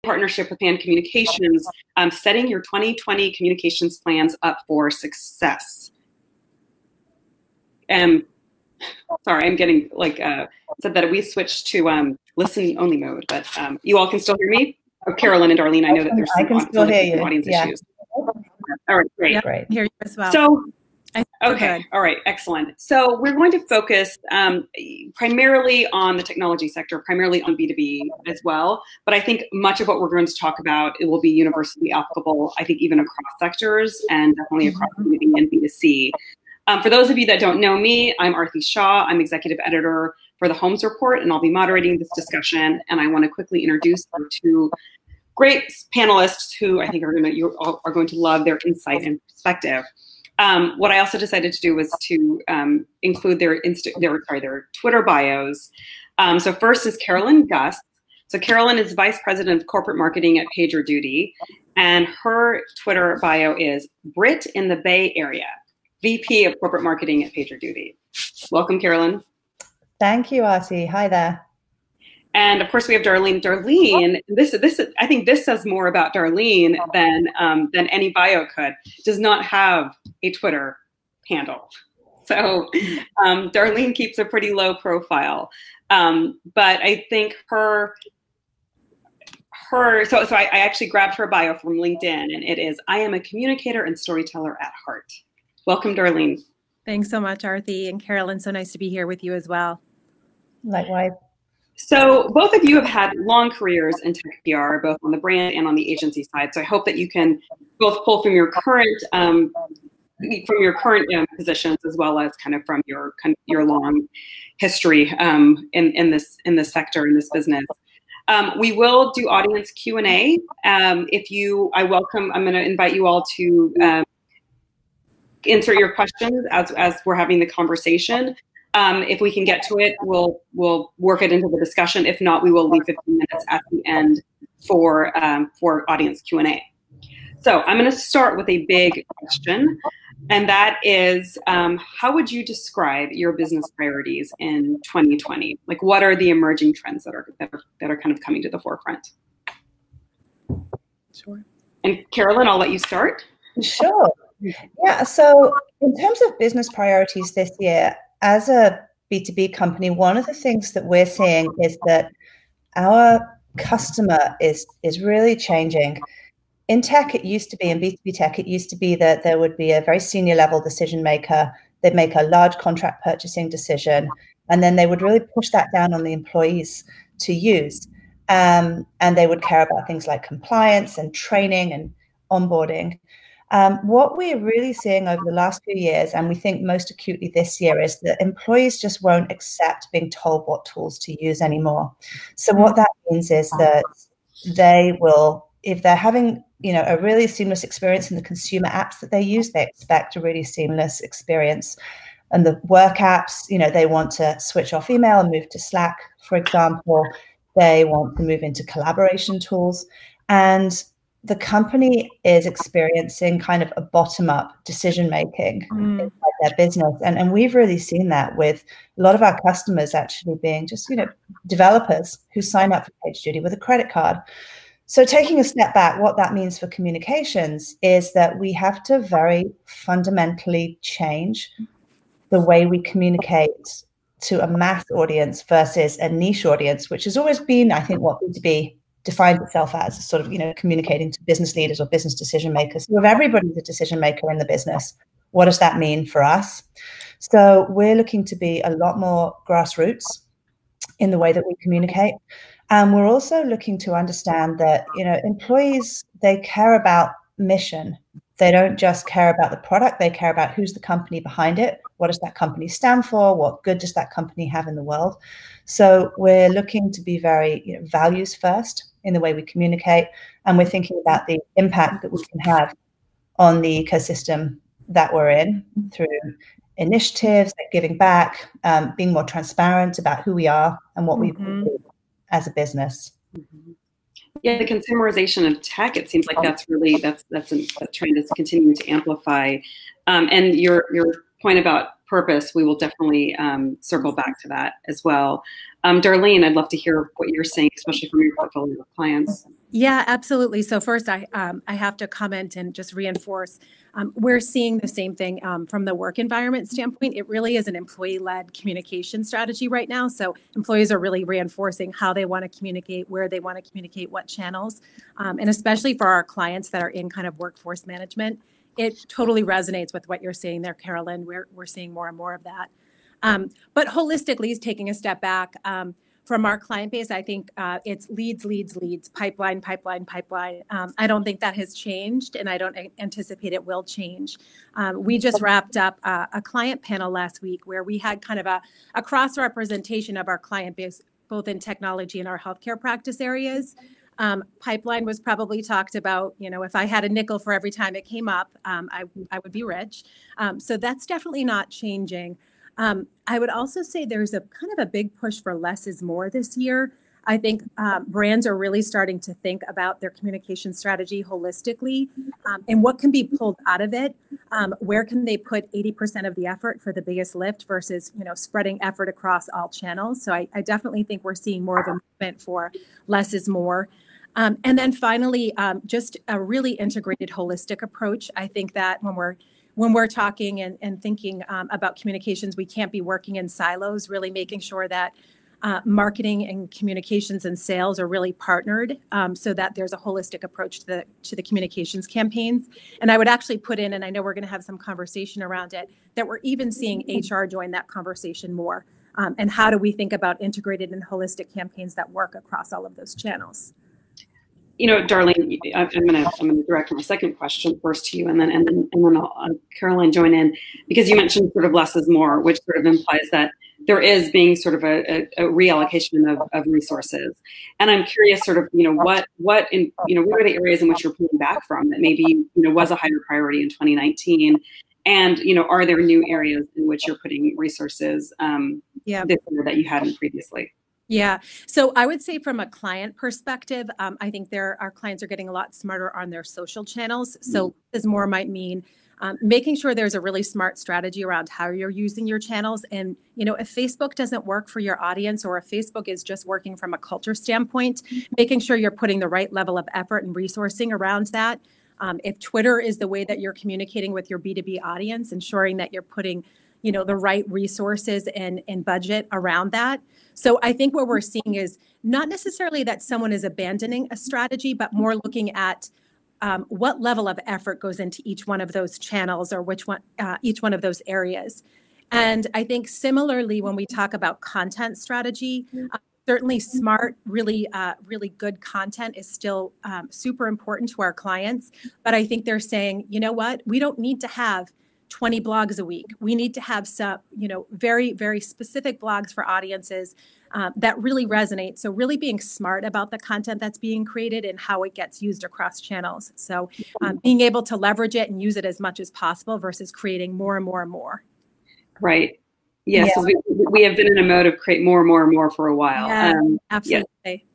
partnership with Pan Communications, setting your 2020 communications plans up for success. Sorry, I'm getting said that we switched to listen only mode, but you all can still hear me? Oh, Carolyn and Darlene, I know that there's some audience issues. All right, great. Yeah, I hear you as well. So, okay, all right, excellent. So we're going to focus primarily on the technology sector, primarily on B2B as well. But I think much of what we're going to talk about, it will be universally applicable, I think even across sectors and definitely across B2B and B2C. For those of you that don't know me, I'm Aarti Shah. I'm executive editor for the Homes Report, and I'll be moderating this discussion. And I want to quickly introduce our two great panelists who I think you are going to love their insight and perspective. What I also decided to do was to include their Twitter bios. So first is Carolyn Guss. So Carolyn is Vice President of Corporate Marketing at PagerDuty, and her Twitter bio is Brit in the Bay Area, VP of Corporate Marketing at PagerDuty. Welcome, Carolyn. Thank you, Aarti. Hi there. And of course, we have Darlene. Darlene, I think this says more about Darlene than any bio could. Does not have a Twitter handle, so Darlene keeps a pretty low profile. But I think so I actually grabbed her bio from LinkedIn, and it is, I am a communicator and storyteller at heart. Welcome, Darlene. Thanks so much, Aarti and Carolyn. So nice to be here with you as well. Likewise. So both of you have had long careers in tech PR, both on the brand and on the agency side. So I hope that you can both pull from your current positions as well as kind of from your long history in this sector, in this business. We will do audience Q&A. I'm going to invite you all to insert your questions as we're having the conversation. If we can get to it, we'll work it into the discussion. If not, we will leave 15 minutes at the end for audience Q&A. So I'm going to start with a big question, and that is, how would you describe your business priorities in 2020? Like, what are the emerging trends that are kind of coming to the forefront? Sure. And Carolyn, I'll let you start. Sure. Yeah. So in terms of business priorities this year, as a B2B company, one of the things that we're seeing is that our customer is really changing. In tech, it used to be, in B2B tech, it used to be that there would be a very senior level decision maker. They'd make a large contract purchasing decision, and then they would really push that down on the employees to use. And they would care about things like compliance and training and onboarding. What we're really seeing over the last few years, and we think most acutely this year, is that employees just won't accept being told what tools to use anymore. So what that means is that they will, if they're having a really seamless experience in the consumer apps that they use, they expect a really seamless experience. And the work apps, they want to switch off email and move to Slack, for example. They want to move into collaboration tools. And the company is experiencing kind of a bottom-up decision-making inside their business. And we've really seen that with a lot of our customers actually being just, developers who sign up for PagerDuty with a credit card. So taking a step back, what that means for communications is that we have to very fundamentally change the way we communicate to a mass audience versus a niche audience, which has always been, I think, what B2B defines itself as, sort of, communicating to business leaders or business decision makers. So if everybody's a decision maker in the business, what does that mean for us? So we're looking to be a lot more grassroots in the way that we communicate. And we're also looking to understand that, employees, they care about mission. They don't just care about the product, they care about who's the company behind it. What does that company stand for? What good does that company have in the world? So we're looking to be very values first in the way we communicate. And we're thinking about the impact that we can have on the ecosystem that we're in through initiatives like giving back, being more transparent about who we are and what we do as a business. Yeah, the consumerization of tech, it seems like that's a trend that's continuing to amplify. And your point about purpose, we will definitely circle back to that as well. Darlene, I'd love to hear what you're saying, especially from your portfolio of clients. Yeah, absolutely. So first, I have to comment and just reinforce, we're seeing the same thing from the work environment standpoint. It really is an employee-led communication strategy right now. So employees are really reinforcing how they want to communicate, where they want to communicate, what channels, and especially for our clients that are in kind of workforce management, it totally resonates with what you're saying there, Carolyn. We're seeing more and more of that. But holistically, taking a step back, from our client base, I think it's leads, pipeline. I don't think that has changed, and I don't anticipate it will change. We just wrapped up a client panel last week where we had kind of a cross-representation of our client base, both in technology and our healthcare practice areas. Pipeline was probably talked about, if I had a nickel for every time it came up, I would be rich. So that's definitely not changing. I would also say there's a kind of a big push for less is more this year. I think brands are really starting to think about their communication strategy holistically and what can be pulled out of it. Where can they put 80% of the effort for the biggest lift versus, spreading effort across all channels. So I definitely think we're seeing more of a movement for less is more. And then finally, just a really integrated holistic approach. I think that when we're talking and thinking about communications, we can't be working in silos, really making sure that marketing and communications and sales are really partnered so that there's a holistic approach to the communications campaigns. And I would actually put in, and I know we're going to have some conversation around it, that we're even seeing HR join that conversation more. And how do we think about integrated and holistic campaigns that work across all of those channels? Darlene, I'm gonna direct my second question first to you, and then I'll Carolyn join in, because you mentioned sort of less is more, which sort of implies that there is being sort of a reallocation of resources. And I'm curious, sort of, what are the areas in which you're pulling back from that maybe was a higher priority in 2019, and are there new areas in which you're putting resources this year that you hadn't previously? Yeah. So I would say from a client perspective, I think our clients are getting a lot smarter on their social channels. So as more might mean making sure there's a really smart strategy around how you're using your channels. And, if Facebook doesn't work for your audience, or if Facebook is just working from a culture standpoint, making sure you're putting the right level of effort and resourcing around that. If Twitter is the way that you're communicating with your B2B audience, ensuring that you're putting the right resources and budget around that. So I think what we're seeing is not necessarily that someone is abandoning a strategy, but more looking at what level of effort goes into each one of those channels, or each one of those areas. And I think similarly, when we talk about content strategy, certainly smart, really good content is still super important to our clients. But I think they're saying, what, we don't need to have 20 blogs a week. We need to have some, very, very specific blogs for audiences that really resonate. So really being smart about the content that's being created and how it gets used across channels. So being able to leverage it and use it as much as possible versus creating more and more and more. Right. Yes. Yeah. So we have been in a mode of create more and more and more for a while. Yeah, absolutely.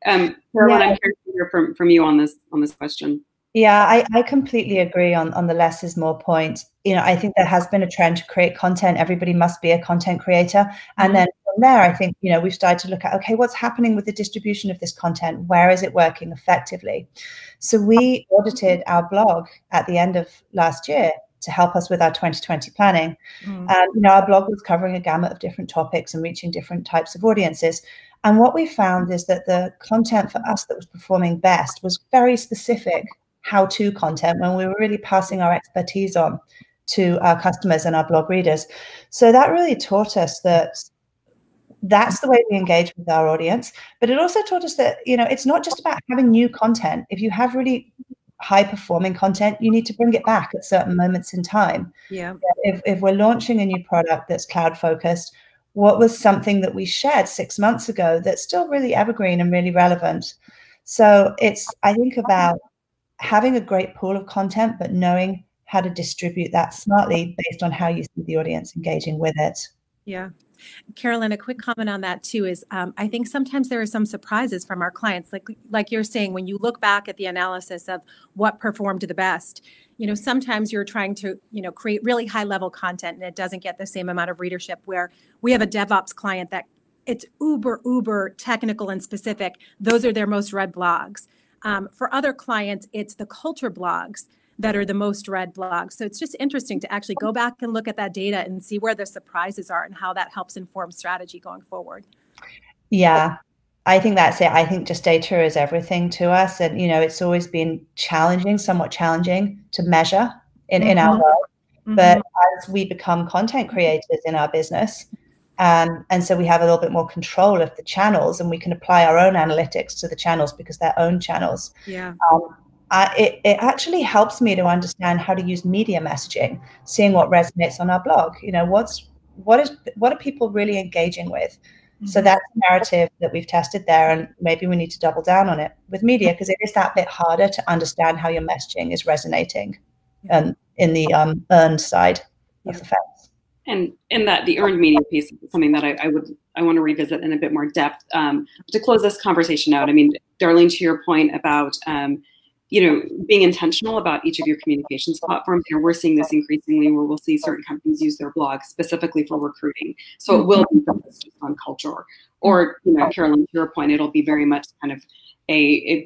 Carolyn, I'm curious to hear from you on this question. Yeah, I completely agree on the less is more point. I think there has been a trend to create content. Everybody must be a content creator. And then from there, I think, we've started to look at, okay, what's happening with the distribution of this content? Where is it working effectively? So we audited our blog at the end of last year to help us with our 2020 planning. And, our blog was covering a gamut of different topics and reaching different types of audiences. And what we found is that the content for us that was performing best was very specific how-to content, when we were really passing our expertise on to our customers and our blog readers. So that really taught us that that's the way we engage with our audience. But it also taught us that, it's not just about having new content. If you have really high-performing content, you need to bring it back at certain moments in time. Yeah. If we're launching a new product that's cloud-focused, what was something that we shared 6 months ago that's still really evergreen and really relevant? So it's, I think, about having a great pool of content, but knowing how to distribute that smartly based on how you see the audience engaging with it. Yeah. Carolyn, a quick comment on that too is I think sometimes there are some surprises from our clients. Like you're saying, when you look back at the analysis of what performed the best, sometimes you're trying to, create really high level content and it doesn't get the same amount of readership, where we have a DevOps client that it's uber technical and specific. Those are their most read blogs. For other clients, it's the culture blogs that are the most read blogs. So it's just interesting to actually go back and look at that data and see where the surprises are and how that helps inform strategy going forward. Yeah, I think that's it. I think just data is everything to us. And, it's always been somewhat challenging to measure in our world. But as we become content creators in our business, and so we have a little bit more control of the channels, and we can apply our own analytics to the channels because they're own channels. Yeah. It actually helps me to understand how to use media messaging, seeing what resonates on our blog. What are people really engaging with? So that's a narrative that we've tested there, and maybe we need to double down on it with media, because it is that bit harder to understand how your messaging is resonating in the earned side of the fence. And that the earned media piece is something that I want to revisit in a bit more depth. To close this conversation out, I mean, Darlene, to your point about being intentional about each of your communications platforms, we're seeing this increasingly where we'll see certain companies use their blogs specifically for recruiting. So it will be focused on culture. Or, Carolyn, to your point, it'll be very much kind of a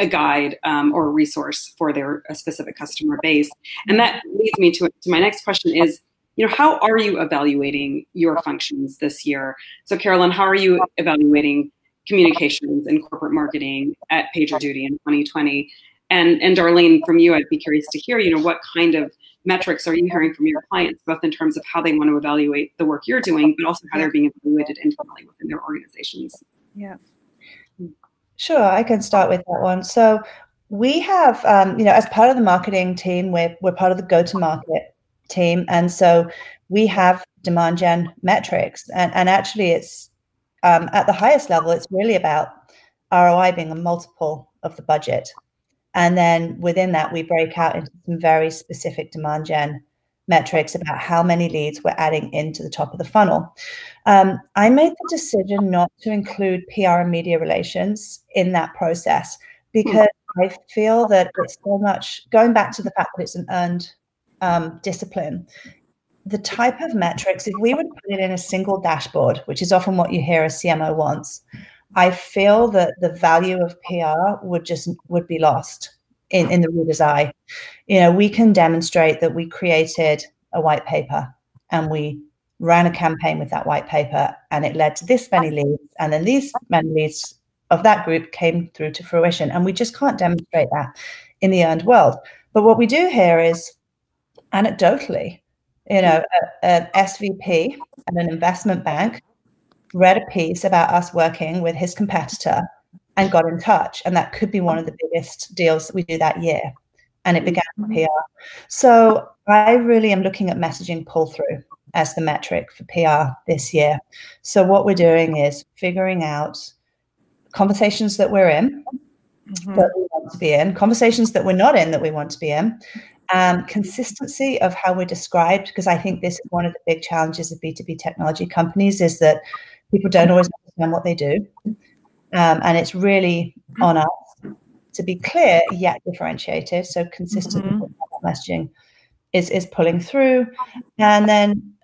guide or a resource for a specific customer base. And that leads me to my next question is, how are you evaluating your functions this year? So Carolyn, how are you evaluating communications and corporate marketing at PagerDuty in 2020? And Darlene, from you, I'd be curious to hear, what kind of metrics are you hearing from your clients, both in terms of how they want to evaluate the work you're doing, but also how they're being evaluated internally within their organizations? Yeah. Sure, I can start with that one. So we have, as part of the marketing team, we're part of the go-to-market team. And so we have demand gen metrics. And actually it's at the highest level, it's really about ROI being a multiple of the budget. And then within that, we break out into some very specific demand gen metrics about how many leads we're adding into the top of the funnel. I made the decision not to include PR and media relations in that process because I feel that it's so much, going back to the fact that it's an earned discipline, the type of metrics, if we would put it in a single dashboard, which is often what you hear a CMO wants, I feel that the value of PR would be lost in the reader's eye. We can demonstrate that we created a white paper and we ran a campaign with that white paper and it led to this many leads, and then these many leads of that group came through to fruition. And we just can't demonstrate that in the earned world. But what we do here is anecdotally, an SVP at an investment bank read a piece about us working with his competitor and got in touch. And that could be one of the biggest deals that we do that year. And it began with PR. So I really am looking at messaging pull-through as the metric for PR this year. So what we're doing is figuring out conversations that we're in, that we want to be in, conversations that we're not in that we want to be in, consistency of how we're described, because I think this is one of the big challenges of B2B technology companies is that people don't always understand what they do. And it's really on us to be clear yet differentiated. So consistent messaging is pulling through. And then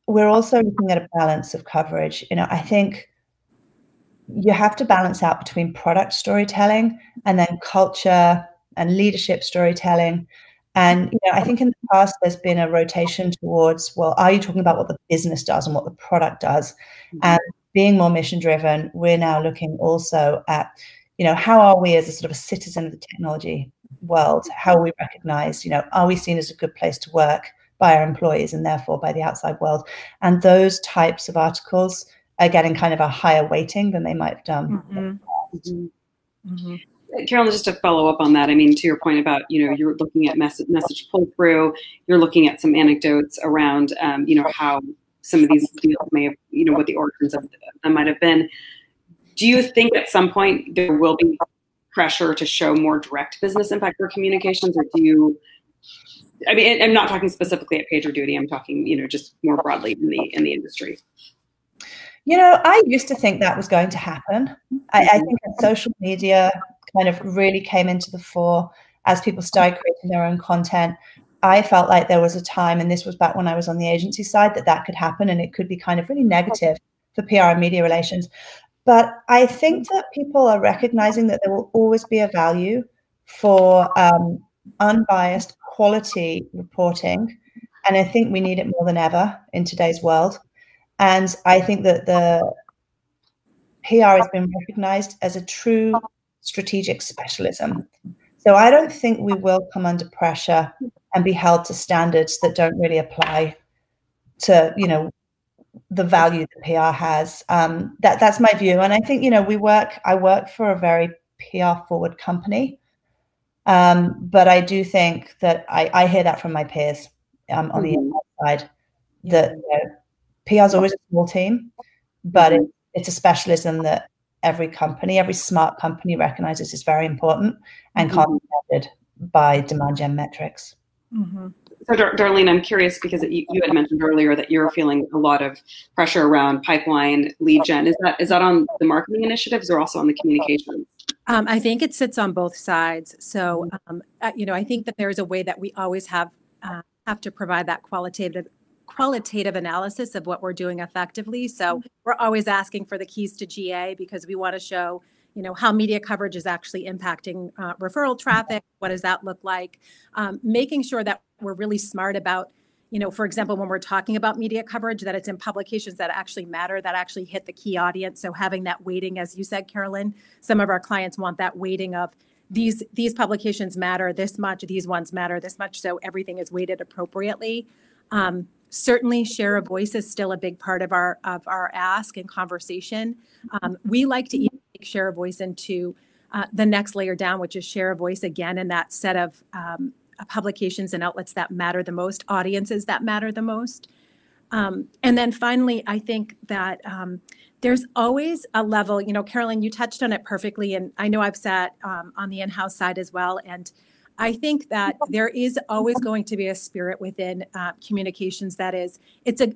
we're also looking at a balance of coverage. I think you have to balance out between product storytelling and then culture and leadership storytelling. And I think in the past there's been a rotation towards, well, are you talking about what the business does and what the product does? And being more mission driven, we're now looking also at, how are we as a sort of a citizen of the technology world? How are we recognized? Are we seen as a good place to work by our employees and therefore by the outside world? And those types of articles are getting kind of a higher weighting than they might have done. Carolyn, just to follow up on that, I mean, to your point about, you're looking at message pull through, you're looking at some anecdotes around, how some of these deals may have, what the origins of them might have been. Do you think at some point there will be pressure to show more direct business impact for communications, or I'm not talking specifically at PagerDuty, I'm talking, just more broadly in the industry. I used to think that was going to happen. I think that social media kind of really came into the fore as people started creating their own content. I felt like there was a time, and this was back when I was on the agency side, that could happen, and it could be kind of really negative for PR and media relations. But I think that people are recognizing that there will always be a value for unbiased quality reporting. And I think we need it more than ever in today's world. And I think that the PR has been recognized as a true strategic specialism. So I don't think we will come under pressure and be held to standards that don't really apply to, the value that PR has. That's my view. And I think, I work for a very PR forward company. But I do think that I hear that from my peers on the inside that PR is always a small team, but it's a specialism that every smart company recognizes is very important and can't be measured by demand gen metrics. So Darlene, I'm curious because you had mentioned earlier that you're feeling a lot of pressure around pipeline lead gen. Is that on the marketing initiatives or also on the communications? I think it sits on both sides. So, I think that there's a way that we always have to provide that qualitative analysis of what we're doing effectively. So we're always asking for the keys to GA because we want to show, how media coverage is actually impacting referral traffic. What does that look like? Making sure that we're really smart about, for example, when we're talking about media coverage, that it's in publications that actually matter, that actually hit the key audience. So having that weighting, as you said, Carolyn, some of our clients want that weighting of these publications matter this much, these ones matter this much. So everything is weighted appropriately. Certainly share of voice is still a big part of our ask and conversation. We like to even take share of voice into the next layer down, which is share of voice again in that set of publications and outlets that matter the most, audiences that matter the most. And then finally, I think that there's always a level, Carolyn, you touched on it perfectly. And I know I've sat on the in-house side as well. And I think that there is always going to be a spirit within communications that is,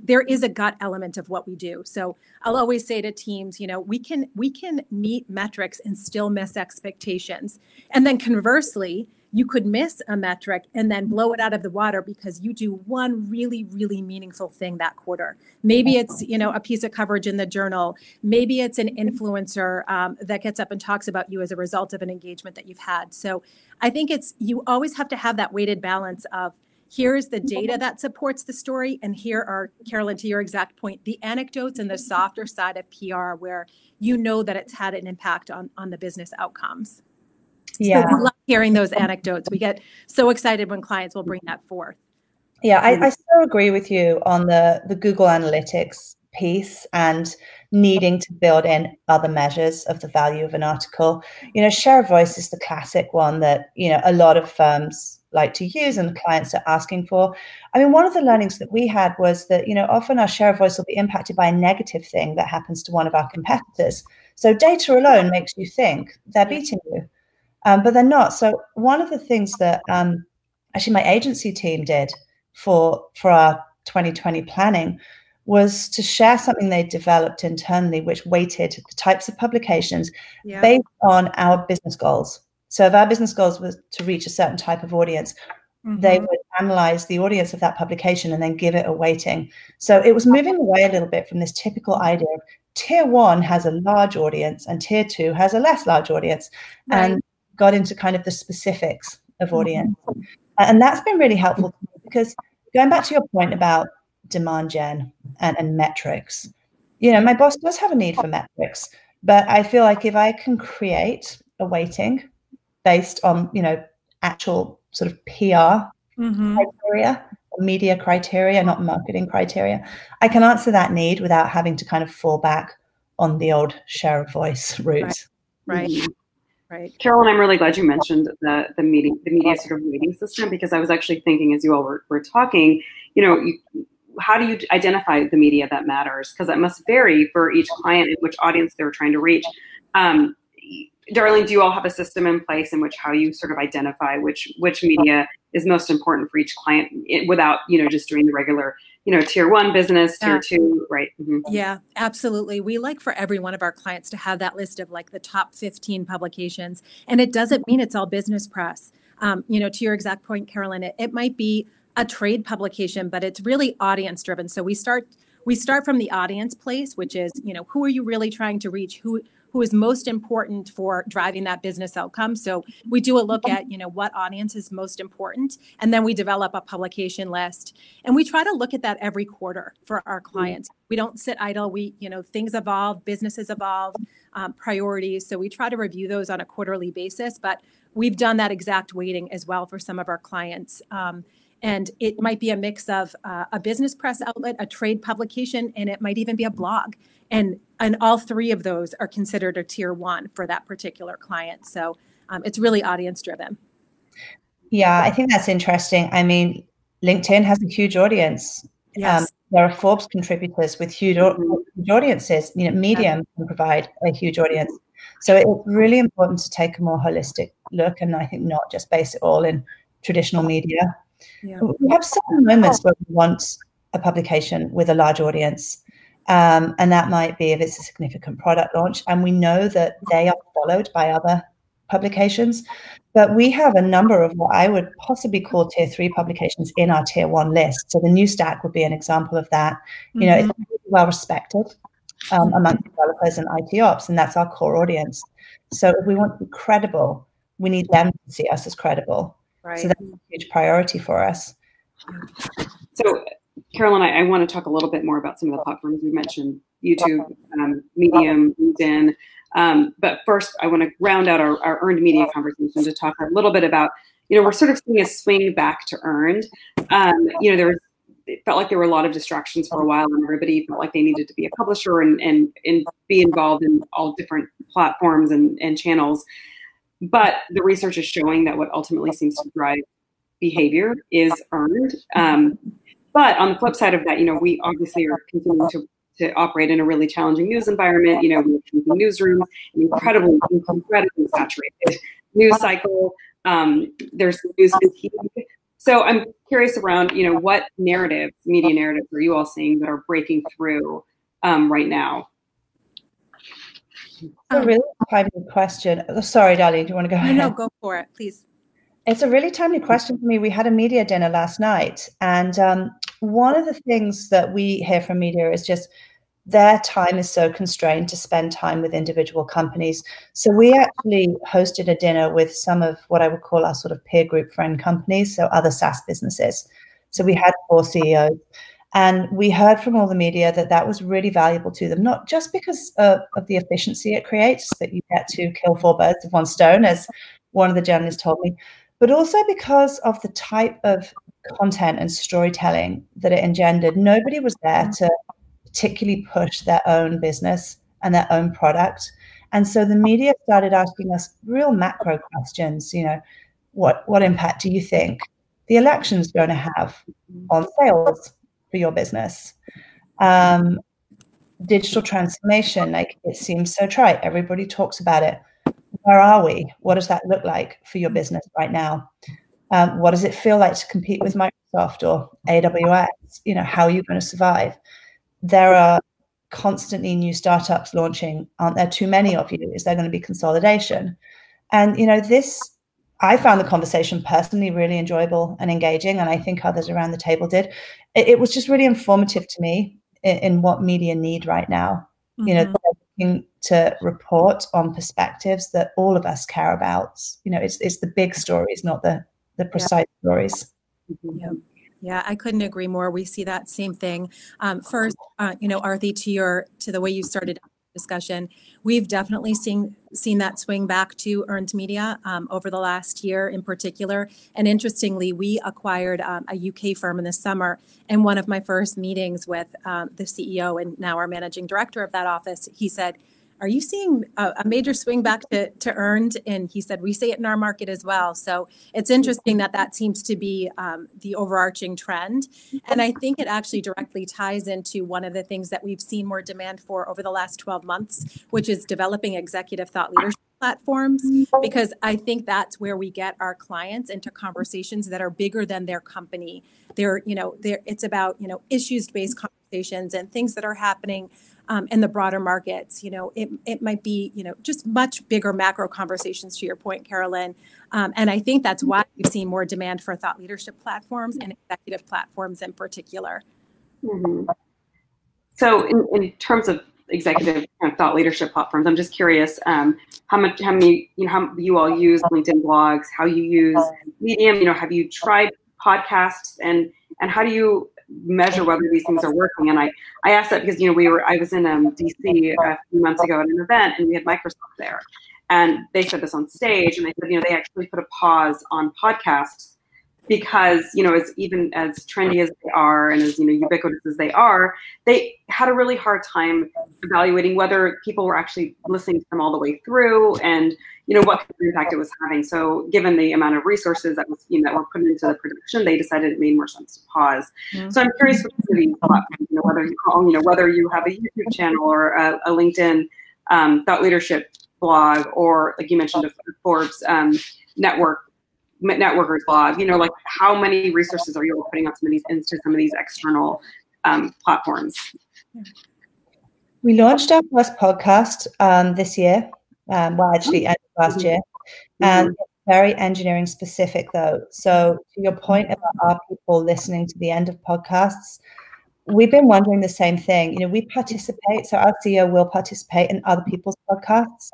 there is a gut element of what we do. So I'll always say to teams, we can meet metrics and still miss expectations. And then conversely, you could miss a metric and then blow it out of the water because you do one really, really meaningful thing that quarter. Maybe it's, a piece of coverage in the journal. Maybe it's an influencer that gets up and talks about you as a result of an engagement that you've had. So I think you always have to have that weighted balance of here's the data that supports the story. And here are, Carolyn, to your exact point, the anecdotes and the softer side of PR where that it's had an impact on the business outcomes. Yeah. So we love hearing those anecdotes. We get so excited when clients will bring that forth. Yeah, I so agree with you on the Google Analytics piece and needing to build in other measures of the value of an article. Share of voice is the classic one that, a lot of firms like to use and clients are asking for. I mean, one of the learnings that we had was that, often our share of voice will be impacted by a negative thing that happens to one of our competitors. So data alone makes you think they're beating you. But they're not. So one of the things that actually my agency team did for our 2020 planning was to share something they developed internally, which weighted the types of publications based on our business goals. So if our business goals was to reach a certain type of audience, they would analyze the audience of that publication and then give it a weighting. So it was moving away a little bit from this typical idea of tier 1 has a large audience and tier 2 has a less large audience. Right. And got into kind of the specifics of audience. And that's been really helpful because going back to your point about demand gen and metrics, my boss does have a need for metrics, but I feel like if I can create a weighting based on, actual sort of PR criteria, media criteria, not marketing criteria, I can answer that need without having to kind of fall back on the old share of voice route. Right. Right. Carolyn, I'm really glad you mentioned the media sort of rating system, because I was actually thinking as you all were talking, how do you identify the media that matters? Because that must vary for each client and which audience they're trying to reach. Darlene, do you all have a system in place in which how you sort of identify which media is most important for each client without, just doing the regular, tier one business, tier two, right? Mm-hmm. Yeah, absolutely. We like for every one of our clients to have that list of like the top 15 publications. And it doesn't mean it's all business press. To your exact point, Carolyn, it might be a trade publication, but it's really audience driven. So we start from the audience place, which is, who are you really trying to reach? Who is most important for driving that business outcome? So we do a look at, what audience is most important, and then we develop a publication list. And we try to look at that every quarter for our clients. We don't sit idle. Things evolve, businesses evolve, priorities. So we try to review those on a quarterly basis, but we've done that exact weighting as well for some of our clients. And it might be a mix of a business press outlet, a trade publication, and it might even be a blog. And all three of those are considered a tier one for that particular client. So it's really audience driven. Yeah, I think that's interesting. I mean, LinkedIn has a huge audience. Yes. There are Forbes contributors with huge audiences. Medium can provide a huge audience. So it's really important to take a more holistic look, and I think not just base it all in traditional media. Yeah. We have certain moments where we want a publication with a large audience, and that might be if it's a significant product launch, and we know that they are followed by other publications. But we have a number of what I would possibly call tier 3 publications in our tier 1 list. So the New Stack would be an example of that. It's really well respected among developers and IT ops, and that's our core audience. So if we want to be credible, we need them to see us as credible. Right. So that's a huge priority for us. So, Carolyn, I want to talk a little bit more about some of the platforms you mentioned: YouTube, Medium, LinkedIn. But first, I want to round out our earned media conversation to talk a little bit about, we're sort of seeing a swing back to earned. It felt like there were a lot of distractions for a while, and everybody felt like they needed to be a publisher and be involved in all different platforms and channels. But the research is showing that what ultimately seems to drive behavior is earned. But on the flip side of that, we obviously are continuing to operate in a really challenging news environment. We have newsrooms, an incredibly saturated news cycle. There's news fatigue. So I'm curious around, what media narratives are you all seeing that are breaking through right now? It's a really timely question. Sorry, Darlene, do you want to go ahead? No, go for it, please. It's a really timely question for me. We had a media dinner last night, and one of the things that we hear from media is just their time is so constrained to spend time with individual companies. So we actually hosted a dinner with some of what I would call our sort of peer group friend companies, so other SaaS businesses. So we had 4 CEOs. And we heard from all the media that was really valuable to them, not just because of the efficiency it creates, that you get to kill 4 birds with 1 stone, as one of the journalists told me, but also because of the type of content and storytelling that it engendered. Nobody was there to particularly push their own business and their own product. And so the media started asking us real macro questions, what impact do you think the election's going to have on sales for your business? Digital transformation, it seems so trite. Everybody talks about it. Where are we? What does that look like for your business right now? What does it feel like to compete with Microsoft or AWS? How are you going to survive? There are constantly new startups launching. Aren't there too many of you? Is there going to be consolidation? And, I found the conversation personally really enjoyable and engaging, and I think others around the table did. It was just really informative to me in what media need right now. They're looking to report on perspectives that all of us care about. It's the big stories, not the precise stories. Yeah, I couldn't agree more. We see that same thing. First, Aarti, to the way you started discussion, we've definitely seen that swing back to earned media over the last year in particular. And interestingly, we acquired a UK firm in the summer. And one of my first meetings with the CEO and now our managing director of that office, he said, "Are you seeing a major swing back to earned?" And he said, "We see it in our market as well." So it's interesting that seems to be the overarching trend. And I think it actually directly ties into one of the things that we've seen more demand for over the last 12 months, which is developing executive thought leadership platforms, because I think that's where we get our clients into conversations that are bigger than their company. It's about, issues-based conversations and things that are happening in the broader markets. It might be, just much bigger macro conversations, to your point, Carolyn. And I think that's why we've seen more demand for thought leadership platforms and executive platforms in particular. Mm-hmm. So in terms of executive thought leadership platforms, I'm just curious how you all use LinkedIn blogs, how you use Medium, have you tried podcasts, and how do you measure whether these things are working? And I asked that because, I was in DC a few months ago at an event, and we had Microsoft there, and they said this on stage, and they said, they actually put a pause on podcasts because, as trendy as they are and as, ubiquitous as they are, they had a really hard time evaluating whether people were actually listening to them all the way through and, what kind of impact it was having. So given the amount of resources that was, that were put into the production, they decided it made more sense to pause. Mm-hmm. So I'm curious with these platforms, whether you have a YouTube channel or a LinkedIn thought leadership blog, or like you mentioned, a Forbes networkers blog, like how many resources are you putting into some of these external platforms? We launched our first podcast this year, actually end of last year, and it's very engineering specific though. So to your point about our people listening to the end of podcasts, we've been wondering the same thing. We participate, so our CEO will participate in other people's podcasts,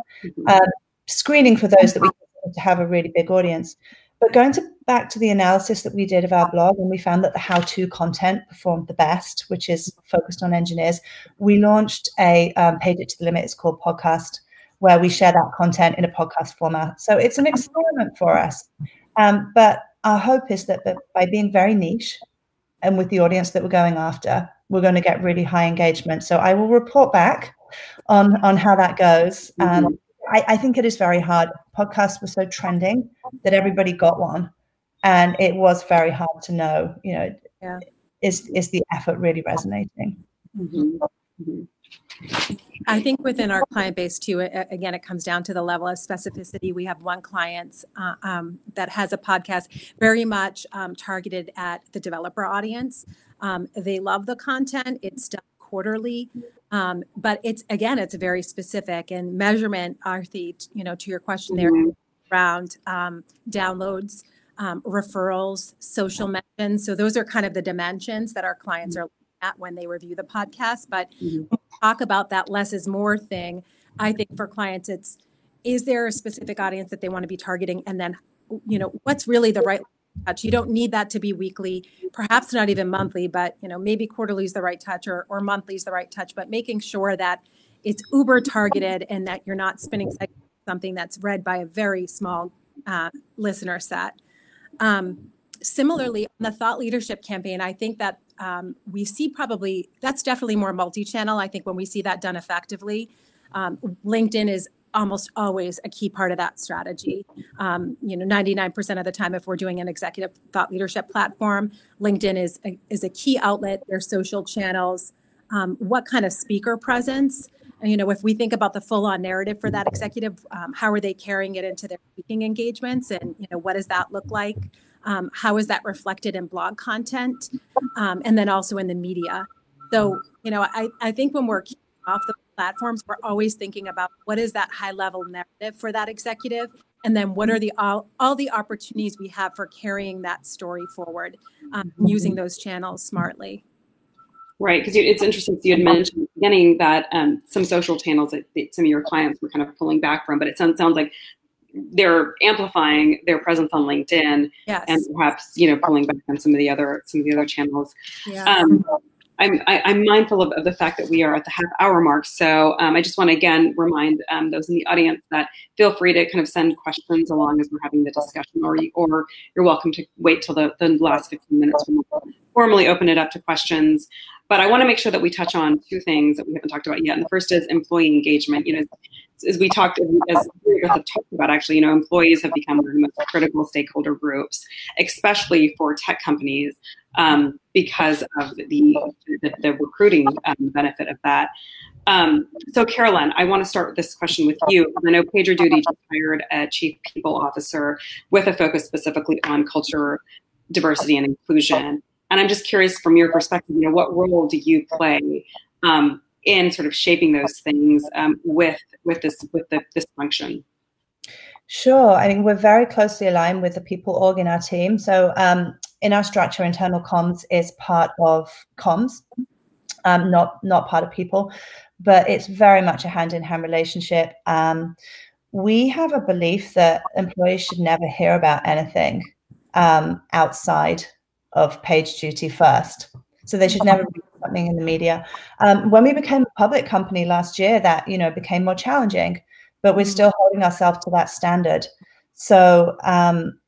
screening for those that we consider to have a really big audience. But going back to the analysis that we did of our blog, and we found that the how-to content performed the best, which is focused on engineers, we launched a Paid It to the Limit, it's called Podcast, where we share that content in a podcast format. So it's an experiment for us. But our hope is that by being very niche and with the audience that we're going after, we're going to get really high engagement. So I will report back on how that goes. I think it is very hard. Podcasts were so trending that everybody got one, and it was very hard to know, is the effort really resonating? Mm-hmm. Mm-hmm. I think within our client base too, again, it comes down to the level of specificity. We have one client that has a podcast very much targeted at the developer audience. They love the content. It's done quarterly. But it's very specific, and measurement, Aarti, to your question there, around downloads, referrals, social mentions. So those are kind of the dimensions that our clients are looking at when they review the podcast. But when we talk about that less is more thing, I think for clients, is there a specific audience that they want to be targeting? And then, what's really the right touch? You don't need that to be weekly, perhaps not even monthly, but maybe quarterly is the right touch, or monthly is the right touch, but making sure that it's uber targeted and that you're not spinning something that's read by a very small listener set. Similarly, on the thought leadership campaign, I think that we see that's definitely more multi-channel. I think when we see that done effectively, LinkedIn is almost always a key part of that strategy. 99% of the time, if we're doing an executive thought leadership platform, LinkedIn is a key outlet. There's social channels. What kind of speaker presence? And, if we think about the full-on narrative for that executive, how are they carrying it into their speaking engagements? And, what does that look like? How is that reflected in blog content? And then also in the media. So, I think when we're kicking off the platforms, we're always thinking about what is that high-level narrative for that executive, and then what are all the opportunities we have for carrying that story forward, using those channels smartly. Right, because it's interesting. So you had mentioned at the beginning that some social channels that some of your clients were kind of pulling back from, but it sounds like they're amplifying their presence on LinkedIn, yes, and perhaps pulling back on some of the other channels. Yeah. I'm mindful of the fact that we are at the half-hour mark, so I just want to again remind those in the audience that feel free to kind of send questions along as we're having the discussion, or you're welcome to wait till the last 15 minutes when we formally open it up to questions. But I want to make sure that we touch on two things that we haven't talked about yet, and the first is employee engagement. as we talked, as we have talked about, actually, employees have become one of the most critical stakeholder groups, especially for tech companies, because of the recruiting benefit of that. So Carolyn, I want to start this question with you. I know PagerDuty just hired a chief people officer with a focus specifically on culture, diversity, and inclusion. And I'm just curious, from your perspective, what role do you play in sort of shaping those things with this function? Sure. I mean, we're very closely aligned with the people org in our team. So in our structure, internal comms is part of comms, not part of people, but it's very much a hand-in-hand relationship. We have a belief that employees should never hear about anything outside of PagerDuty first. So they should never read something in the media. When we became a public company last year, that became more challenging, but we're still holding ourselves to that standard. So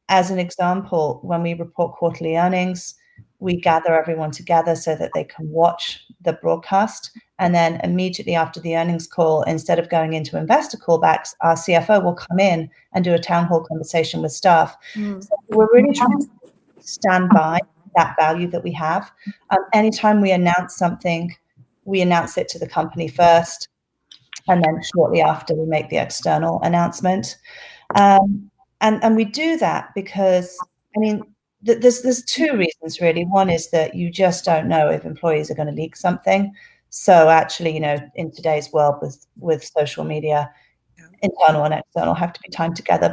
as an example, when we report quarterly earnings, we gather everyone together so that they can watch the broadcast. And then immediately after the earnings call, instead of going into investor callbacks, our CFO will come in and do a town hall conversation with staff. So we're really trying to stand by that value that we have. Anytime we announce something, we announce it to the company first, and then shortly after we make the external announcement. And we do that because, I mean, there's two reasons really. One is that you just don't know if employees are going to leak something. So actually, in today's world with social media, internal and external have to be timed together.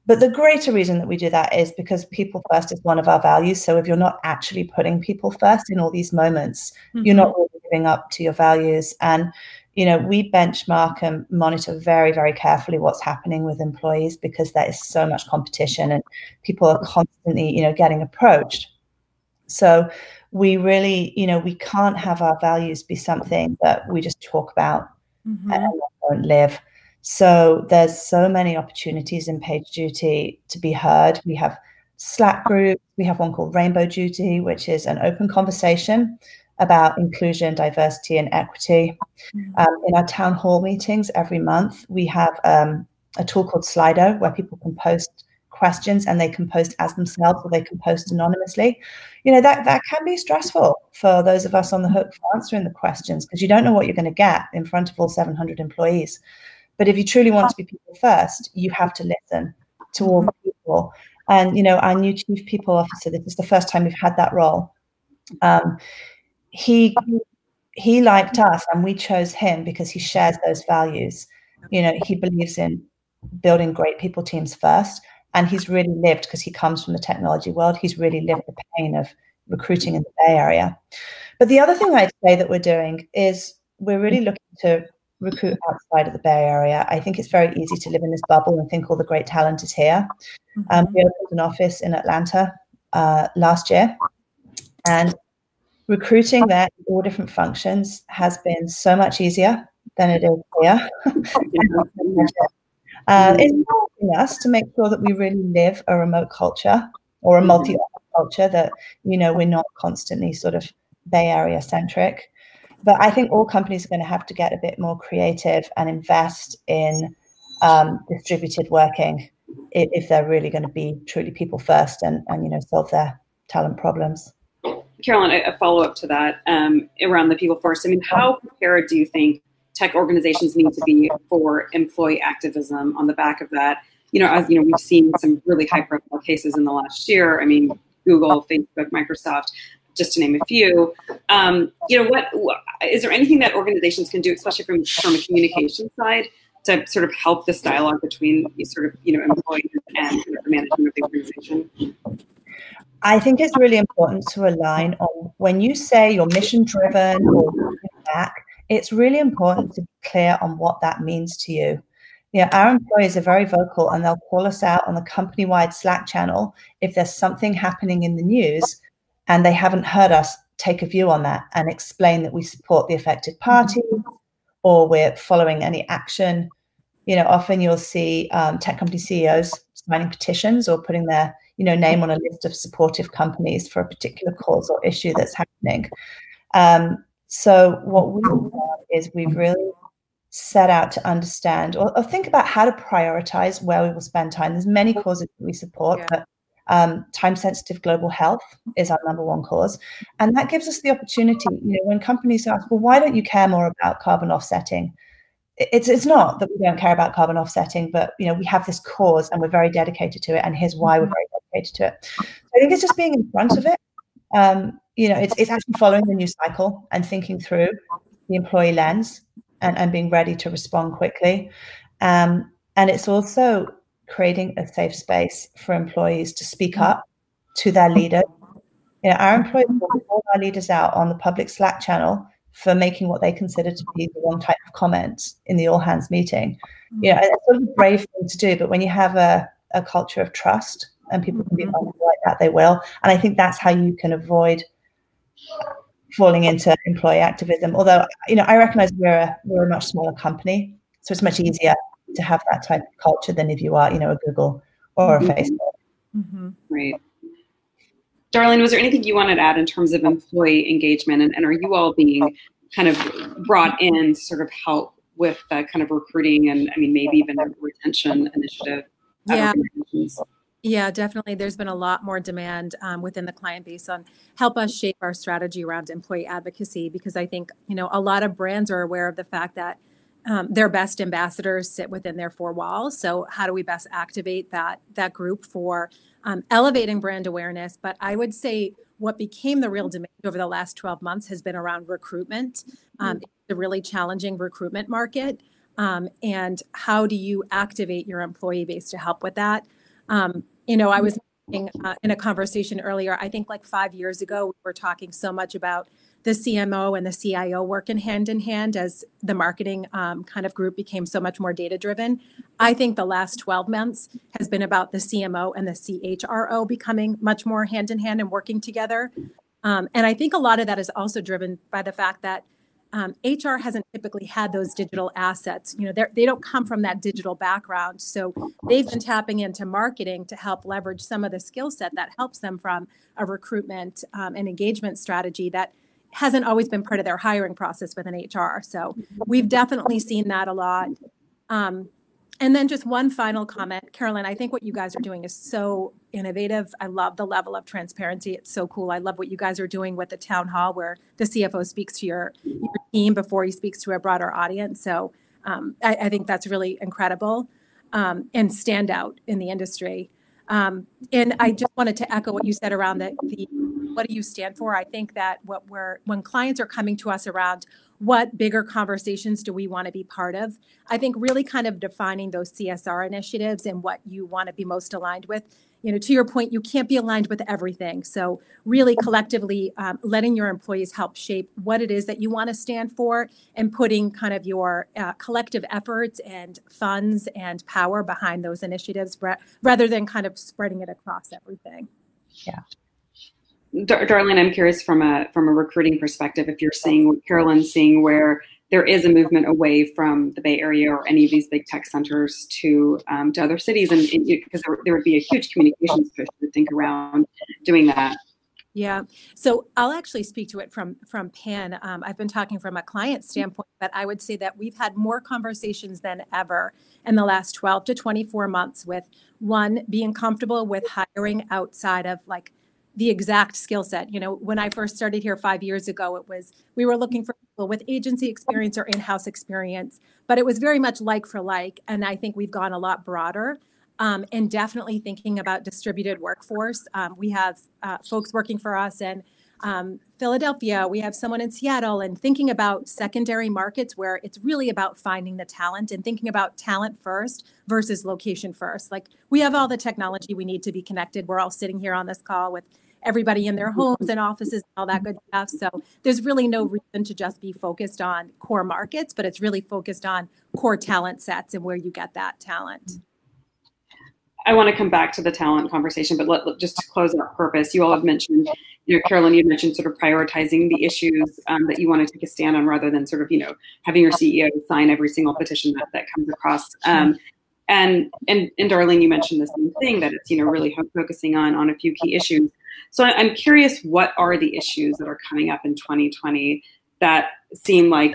But the greater reason that we do that is because people first is one of our values. So if you're not actually putting people first in all these moments, you're not really living up to your values. And we benchmark and monitor very, very carefully what's happening with employees, because there is so much competition and people are constantly, getting approached. So we really, we can't have our values be something that we just talk about and don't live. So there's so many opportunities in PagerDuty to be heard. We have Slack groups. We have one called Rainbow Duty, which is an open conversation about inclusion, diversity, and equity. In our town hall meetings every month, we have a tool called Slido where people can post questions, and they can post as themselves or they can post anonymously. That can be stressful for those of us on the hook for answering the questions, because you don't know what you're going to get in front of all 700 employees. But if you truly want to be people first, you have to listen to all the people. And, our new chief people officer, this is the first time we've had that role. He liked us, and we chose him because he shares those values. He believes in building great people teams first. And he's really lived, because he comes from the technology world, he's really lived the pain of recruiting in the Bay Area. But the other thing I'd say that we're doing is we're really looking to recruit outside of the Bay Area. I think it's very easy to live in this bubble and think all the great talent is here. We opened an office in Atlanta last year, and recruiting there in all different functions has been so much easier than it is here. It's helping us to make sure that we really live a remote culture or a multi-office culture, that, we're not constantly sort of Bay Area centric. But I think all companies are going to have to get a bit more creative and invest in distributed working if they're really going to be truly people first and solve their talent problems. Carolyn, a follow-up to that around the people first. I mean, how prepared do you think tech organizations need to be for employee activism on the back of that? As we've seen some really high-profile cases in the last year. I mean, Google, Facebook, Microsoft, just to name a few. What is there anything that organizations can do, especially from a communication side, to sort of help this dialogue between employees and the management of the organization? I think it's really important to align on, when you say you're mission driven or back, it's really important to be clear on what that means to you. Our employees are very vocal, and they'll call us out on the company-wide Slack channel if there's something happening in the news and they haven't heard us take a view on that and explain that we support the affected party or we're following any action. Often you'll see tech company CEOs signing petitions or putting their name on a list of supportive companies for a particular cause or issue that's happening. So what we've done is we've really set out to understand or think about how to prioritize where we will spend time. There's many causes that we support, but time-sensitive global health is our number one cause. And that gives us the opportunity, when companies ask, well, why don't you care more about carbon offsetting? It's not that we don't care about carbon offsetting, but we have this cause and we're very dedicated to it, and here's why we're very dedicated to it. So I think it's just being in front of it. It's actually following the news cycle and thinking through the employee lens and being ready to respond quickly. And it's also creating a safe space for employees to speak up to their leaders. Our employees will call our leaders out on the public Slack channel for making what they consider to be the wrong type of comments in the all hands meeting. It's sort of a brave thing to do, but when you have a culture of trust and people can be vulnerable like that, they will. And I think that's how you can avoid falling into employee activism. Although, I recognize we're a much smaller company, so it's much easier to have that type of culture than if you are, a Google or a Facebook. Right. Darlene, was there anything you wanted to add in terms of employee engagement, and are you all being kind of brought in to sort of help with that kind of recruiting and maybe even a retention initiative? Yeah, definitely. There's been a lot more demand within the client base on help us shape our strategy around employee advocacy, because I think, a lot of brands are aware of the fact that their best ambassadors sit within their four walls. So how do we best activate that group for elevating brand awareness? But I would say what became the real demand over the last 12 months has been around recruitment. It's a really challenging recruitment market. And how do you activate your employee base to help with that? I was in a conversation earlier, I think like 5 years ago, we were talking so much about the CMO and the CIO working hand in hand as the marketing kind of group became so much more data driven. I think the last 12 months has been about the CMO and the CHRO becoming much more hand in hand and working together. And I think a lot of that is also driven by the fact that HR hasn't typically had those digital assets. They don't come from that digital background. So they've been tapping into marketing to help leverage some of the skill set that helps them from a recruitment and engagement strategy that hasn't always been part of their hiring process within HR. So we've definitely seen that a lot. And then just one final comment, Carolyn, I think what you guys are doing is so innovative. I love the level of transparency. It's so cool. I love what you guys are doing with the town hall where the CFO speaks to your team before he speaks to a broader audience. So I think that's really incredible and stand out in the industry. And I just wanted to echo what you said around the what do you stand for? I think that when clients are coming to us around what bigger conversations do we want to be part of, I think really kind of defining those CSR initiatives and what you want to be most aligned with. To your point, you can't be aligned with everything. So really collectively letting your employees help shape what it is that you want to stand for and putting kind of your collective efforts and funds and power behind those initiatives rather than kind of spreading it across everything. Yeah. Darlene, I'm curious from a recruiting perspective, if you're seeing what Carolyn's seeing, where there is a movement away from the Bay Area or any of these big tech centers to other cities, and because there would be a huge communications push to think around doing that. Yeah, so I'll actually speak to it from Pan. I've been talking from a client standpoint, but I would say that we've had more conversations than ever in the last 12 to 24 months with one, being comfortable with hiring outside of like the exact skill set. When I first started here 5 years ago, we were looking for people with agency experience or in-house experience, but it was very much like for like. And I think we've gone a lot broader and definitely thinking about distributed workforce. We have folks working for us in Philadelphia. We have someone in Seattle, and thinking about secondary markets where it's really about finding the talent and thinking about talent first versus location first. Like we have all the technology we need to be connected. We're all sitting here on this call with everybody in their homes and offices, and all that good stuff. So there's really no reason to just be focused on core markets, but it's really focused on core talent sets and where you get that talent. I want to come back to the talent conversation, but just to close our purpose, you all have mentioned, Carolyn, you mentioned sort of prioritizing the issues that you want to take a stand on rather than sort of, having your CEO sign every single petition that comes across. And Darlene, you mentioned the same thing, that it's, really focusing on a few key issues. So I'm curious, what are the issues that are coming up in 2020 that seem like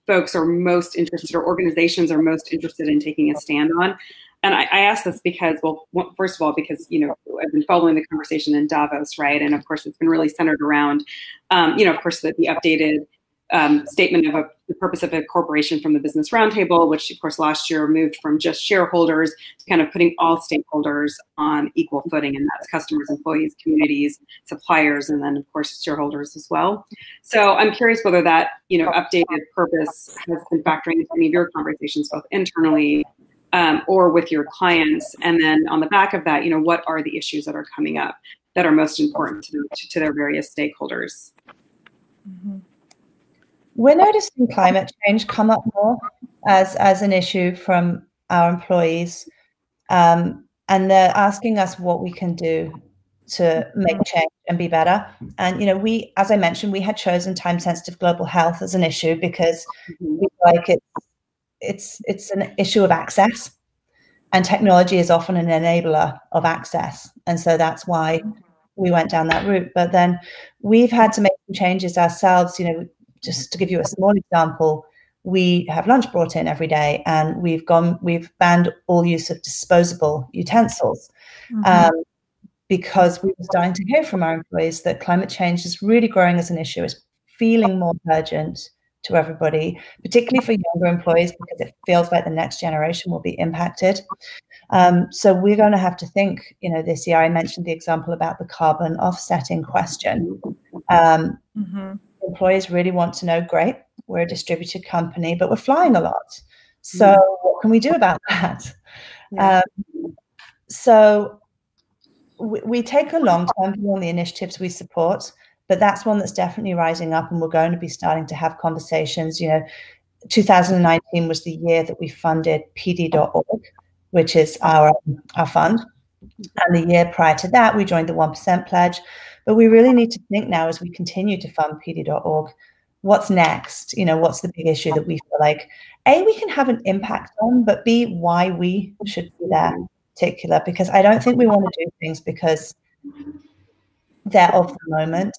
folks are most interested, or organizations are most interested in taking a stand on. And I ask this because, well, first of all, because, I've been following the conversation in Davos, right? And of course, it's been really centered around, of course, the updated statement of the purpose of a corporation from the Business Roundtable, which of course last year moved from just shareholders to kind of putting all stakeholders on equal footing, and that's customers, employees, communities, suppliers, and then of course shareholders as well. So I'm curious whether that updated purpose has been factoring into any of your conversations, both internally or with your clients, and then on the back of that, what are the issues that are coming up that are most important to their various stakeholders? Mm-hmm. We're noticing climate change come up more as an issue from our employees, and they're asking us what we can do to make change and be better. And we, as I mentioned, we had chosen time-sensitive global health as an issue because we feel like it's an issue of access, and technology is often an enabler of access, and so that's why we went down that route. But then we've had to make some changes ourselves. Just to give you a small example, we have lunch brought in every day, and we've banned all use of disposable utensils, because we were starting to hear from our employees that climate change is really growing as an issue. It's feeling more urgent to everybody, particularly for younger employees, because it feels like the next generation will be impacted. So we're going to have to think, this year, I mentioned the example about the carbon offsetting question. Employees really want to know, great, we're a distributed company, but we're flying a lot. So what can we do about that? Yeah. So we take a long-term view on the initiatives we support, but that's one that's definitely rising up, and we're going to be starting to have conversations. 2019 was the year that we funded PD.org, which is our fund. And the year prior to that, we joined the 1% Pledge. But we really need to think now, as we continue to fund PD.org, what's next? What's the big issue that we feel like, A, we can have an impact on, but B, why we should be there in particular? Because I don't think we want to do things because they're of the moment.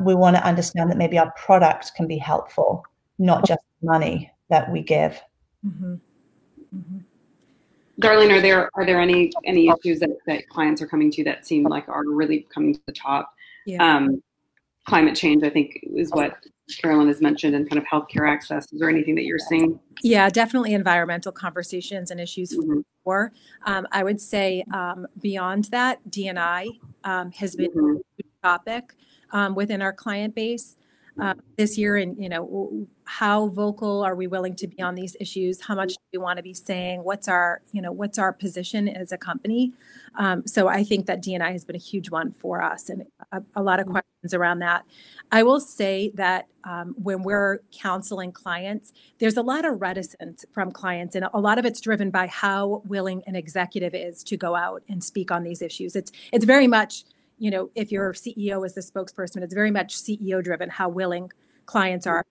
We want to understand that maybe our product can be helpful, not just money that we give. Mm-hmm. Mm-hmm. Darlene, are there any issues that clients are coming to that seem like are really coming to the top? Yeah. Climate change, I think, is what Carolyn has mentioned, and kind of healthcare access. Is there anything that you're seeing? Yeah, definitely environmental conversations and issues for. I would say beyond that, D&I has been a huge topic within our client base this year, and how vocal are we willing to be on these issues? How much do we want to be saying? What's our position as a company? So I think that D&I has been a huge one for us, and a lot of questions around that. I will say that when we're counseling clients, there's a lot of reticence from clients, and a lot of it's driven by how willing an executive is to go out and speak on these issues. It's very much, if your CEO is the spokesperson, it's very much CEO driven, how willing clients are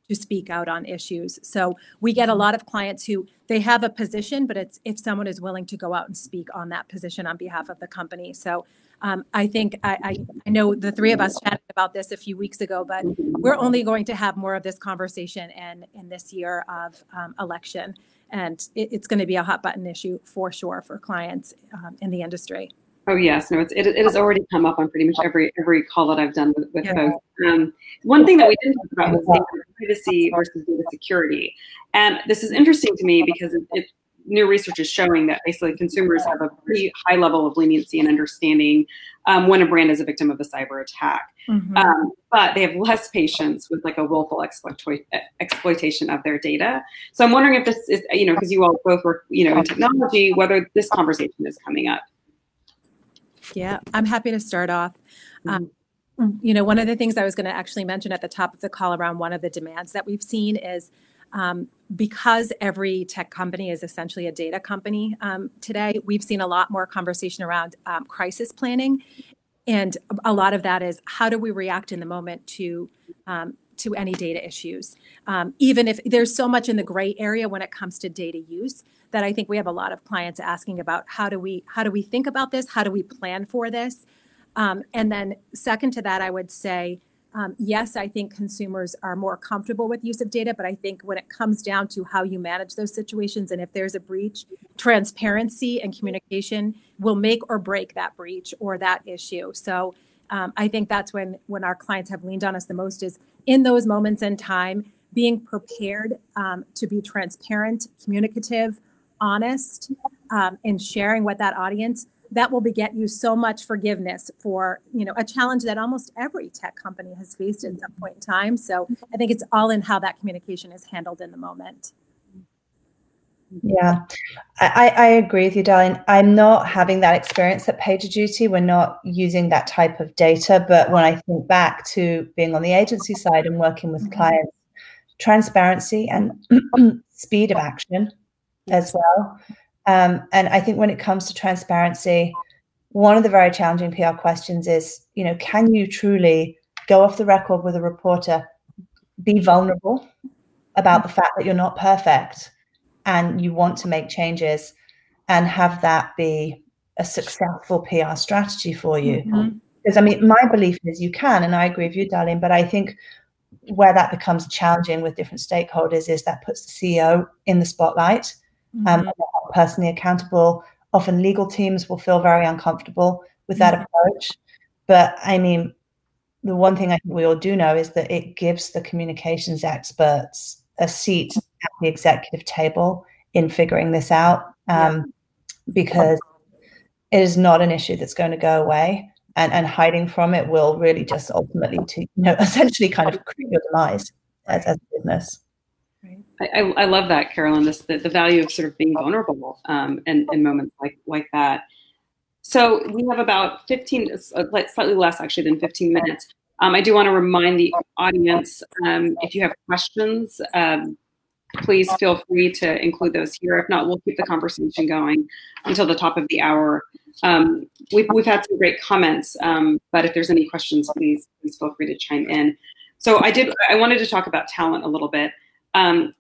to speak out on issues. So we get a lot of clients who they have a position, but it's if someone is willing to go out and speak on that position on behalf of the company. So I think I know the three of us chatted about this a few weeks ago, but we're only going to have more of this conversation in this year of election. And it's going to be a hot button issue for sure for clients in the industry. Oh yes, no, it has already come up on pretty much every call that I've done with folks. One thing that we didn't talk about was data privacy versus data security, and this is interesting to me because new research is showing that basically consumers have a pretty high level of leniency and understanding when a brand is a victim of a cyber attack, but they have less patience with like a willful exploitation of their data. So I'm wondering if this is, because you all both work, in technology, whether this conversation is coming up. Yeah, I'm happy to start off. One of the things I was going to actually mention at the top of the call around one of the demands that we've seen is because every tech company is essentially a data company today, we've seen a lot more conversation around crisis planning. And a lot of that is how do we react in the moment to any data issues, even if there's so much in the gray area when it comes to data use that I think we have a lot of clients asking about how do we think about this? How do we plan for this? And then second to that, I would say Yes, I think consumers are more comfortable with use of data, but I think when it comes down to how you manage those situations and if there's a breach, transparency and communication will make or break that breach or that issue. So I think that's when our clients have leaned on us the most, is in those moments in time, being prepared to be transparent, communicative, honest, and sharing with that audience. That will beget you so much forgiveness for, a challenge that almost every tech company has faced at some point in time. So I think it's all in how that communication is handled in the moment. Yeah, I agree with you, Darlene. I'm not having that experience at PagerDuty. We're not using that type of data. But when I think back to being on the agency side and working with clients, transparency and speed of action as well. And I think when it comes to transparency, one of the very challenging PR questions is, can you truly go off the record with a reporter, be vulnerable about the fact that you're not perfect and you want to make changes, and have that be a successful PR strategy for you? Because my belief is you can, and I agree with you, Darlene, but I think where that becomes challenging with different stakeholders is that puts the CEO in the spotlight, and they're not personally accountable. Often legal teams will feel very uncomfortable with that approach. But the one thing I think we all do know is that it gives the communications experts a seat at the executive table in figuring this out, because it is not an issue that's going to go away. And hiding from it will really just ultimately to, essentially kind of create your demise as a business. I love that, Carolyn, the value of sort of being vulnerable in moments like that. So we have about 15, slightly less actually than 15 minutes. I do want to remind the audience, if you have questions, please feel free to include those here. If not, we'll keep the conversation going until the top of the hour. We've had some great comments, but if there's any questions, please feel free to chime in. So I wanted to talk about talent a little bit.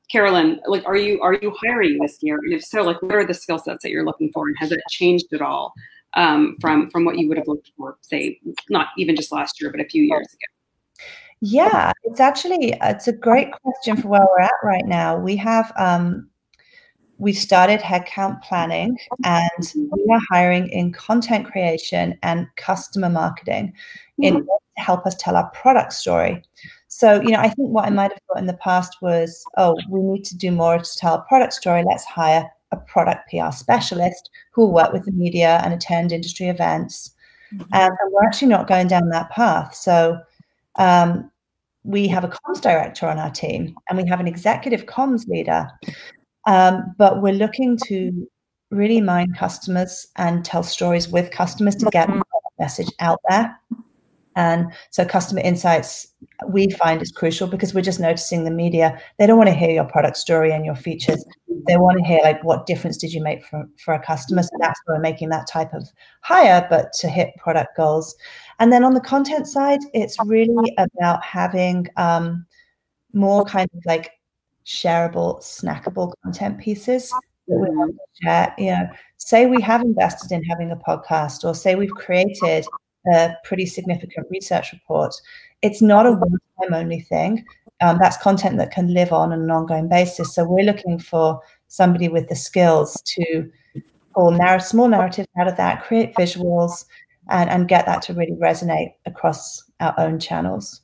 Carolyn, are you hiring this year? And if so, what are the skill sets that you're looking for, and has it changed at all from what you would have looked for, say, not even just last year, but a few years ago? Yeah, it's a great question for where we're at right now. We started headcount planning, and we are hiring in content creation and customer marketing in order to help us tell our product story. So, I think what I might have thought in the past was, we need to do more to tell a product story. Let's hire a product PR specialist who will work with the media and attend industry events. And we're actually not going down that path. So we have a comms director on our team, and we have an executive comms leader. But we're looking to really mine customers and tell stories with customers to get the message out there. And so customer insights, we find, is crucial, because we're just noticing the media, they don't want to hear your product story and your features. They want to hear what difference did you make for a customer. So that's why we're making that type of hire, but to hit product goals. And then on the content side, it's really about having more kind of shareable, snackable content pieces that we want to share. Say we have invested in having a podcast, or say we've created a pretty significant research report. It's not a one-time only thing. That's content that can live on an ongoing basis. So we're looking for somebody with the skills to pull small narratives out of that, create visuals, and get that to really resonate across our own channels.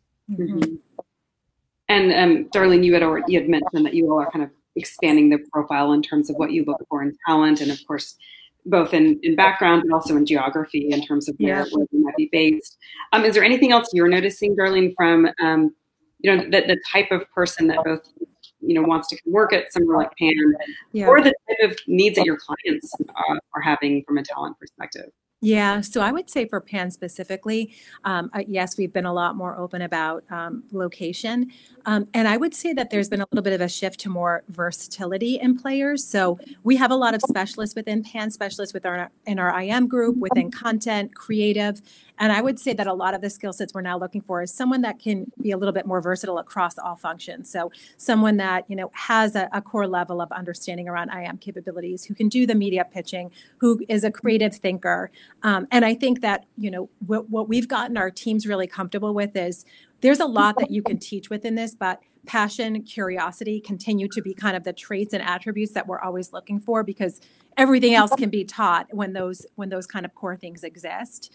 And Darlene, you had mentioned that you all are kind of expanding the profile in terms of what you look for in talent, and of course, both in background but also in geography in terms of where you might be based. Is there anything else you're noticing, Darlene, from the type of person that both wants to work at somewhere like PAN, or the type of needs that your clients are having from a talent perspective? Yeah, so I would say for PAN specifically, yes, we've been a lot more open about location. And I would say that there's been a little bit of a shift to more versatility in players. So we have a lot of specialists within PAN, specialists in our IM group, within content, creative. And I would say that a lot of the skill sets we're now looking for is someone that can be a little bit more versatile across all functions. So someone that, has a core level of understanding around IM capabilities, who can do the media pitching, who is a creative thinker. And I think that, what we've gotten our teams really comfortable with is there's a lot that you can teach within this, but passion, curiosity continue to be kind of the traits and attributes that we're always looking for, because everything else can be taught when those kind of core things exist.